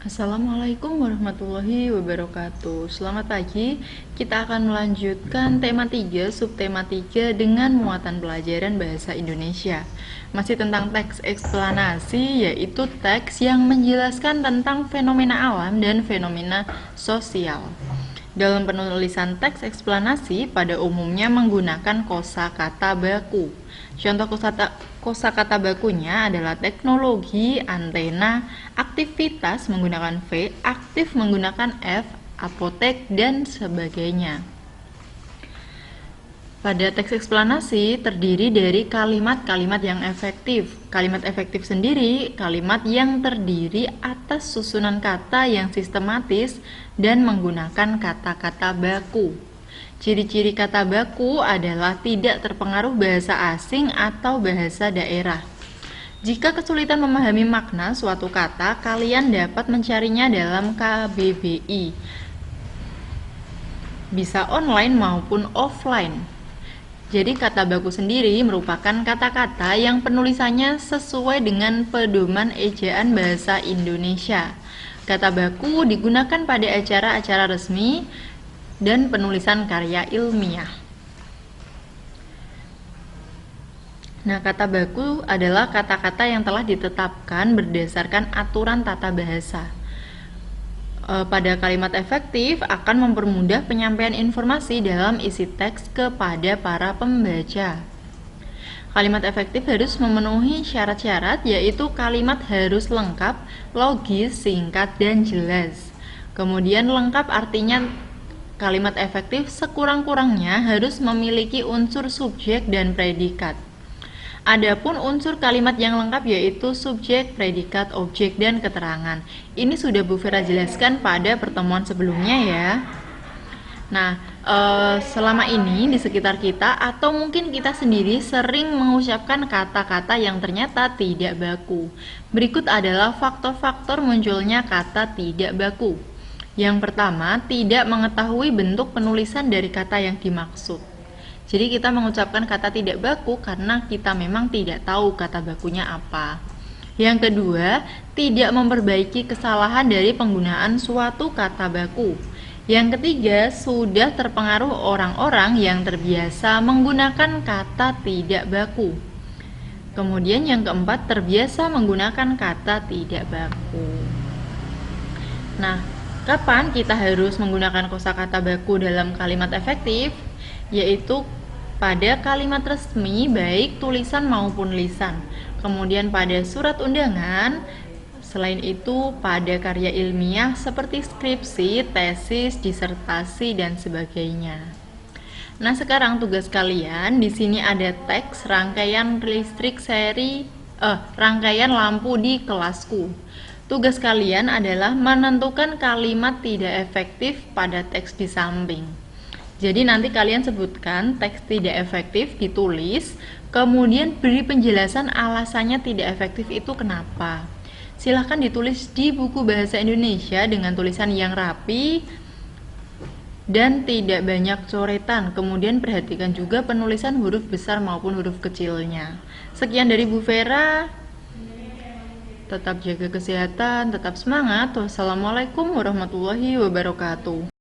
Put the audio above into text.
Assalamualaikum warahmatullahi wabarakatuh. Selamat pagi. Kita akan melanjutkan tema 3, subtema 3 dengan muatan pelajaran bahasa Indonesia. Masih tentang teks eksplanasi, yaitu teks yang menjelaskan tentang fenomena alam dan fenomena sosial. Dalam penulisan teks eksplanasi, pada umumnya menggunakan kosakata baku. Contoh kosakata bakunya adalah teknologi, antena, aktivitas menggunakan V, aktif menggunakan F, apotek, dan sebagainya. Pada teks eksplanasi terdiri dari kalimat-kalimat yang efektif. Kalimat efektif sendiri, kalimat yang terdiri atas susunan kata yang sistematis dan menggunakan kata-kata baku. Ciri-ciri kata baku adalah tidak terpengaruh bahasa asing atau bahasa daerah. Jika kesulitan memahami makna suatu kata, kalian dapat mencarinya dalam KBBI. Bisa online maupun offline. Jadi kata baku sendiri merupakan kata-kata yang penulisannya sesuai dengan pedoman ejaan bahasa Indonesia. Kata baku digunakan pada acara-acara resmi dan penulisan karya ilmiah. Nah, kata baku adalah kata-kata yang telah ditetapkan berdasarkan aturan tata bahasa. Pada kalimat efektif akan mempermudah penyampaian informasi dalam isi teks kepada para pembaca. Kalimat efektif harus memenuhi syarat-syarat, yaitu kalimat harus lengkap, logis, singkat, dan jelas. Kemudian lengkap artinya kalimat efektif sekurang-kurangnya harus memiliki unsur subjek dan predikat. Adapun unsur kalimat yang lengkap yaitu subjek, predikat, objek, dan keterangan. Ini sudah Bu Vera jelaskan pada pertemuan sebelumnya ya. Nah, selama ini di sekitar kita atau mungkin kita sendiri sering mengucapkan kata-kata yang ternyata tidak baku. Berikut adalah faktor-faktor munculnya kata tidak baku. Yang pertama, tidak mengetahui bentuk penulisan dari kata yang dimaksud. Jadi kita mengucapkan kata tidak baku karena kita memang tidak tahu kata bakunya apa. Yang kedua, tidak memperbaiki kesalahan dari penggunaan suatu kata baku. Yang ketiga, sudah terpengaruh orang-orang yang terbiasa menggunakan kata tidak baku. Kemudian yang keempat, terbiasa menggunakan kata tidak baku. Nah, kapan kita harus menggunakan kosakata baku dalam kalimat efektif? Yaitu pada kalimat resmi baik tulisan maupun lisan. Kemudian pada surat undangan, selain itu pada karya ilmiah seperti skripsi, tesis, disertasi, dan sebagainya. Nah, sekarang tugas kalian di sini ada teks rangkaian listrik rangkaian lampu di kelasku. Tugas kalian adalah menentukan kalimat tidak efektif pada teks di samping. Jadi nanti kalian sebutkan teks tidak efektif, ditulis, kemudian beri penjelasan alasannya tidak efektif itu kenapa. Silahkan ditulis di buku bahasa Indonesia dengan tulisan yang rapi dan tidak banyak coretan. Kemudian perhatikan juga penulisan huruf besar maupun huruf kecilnya. Sekian dari Bu Vera. Tetap jaga kesehatan, tetap semangat. Wassalamualaikum warahmatullahi wabarakatuh.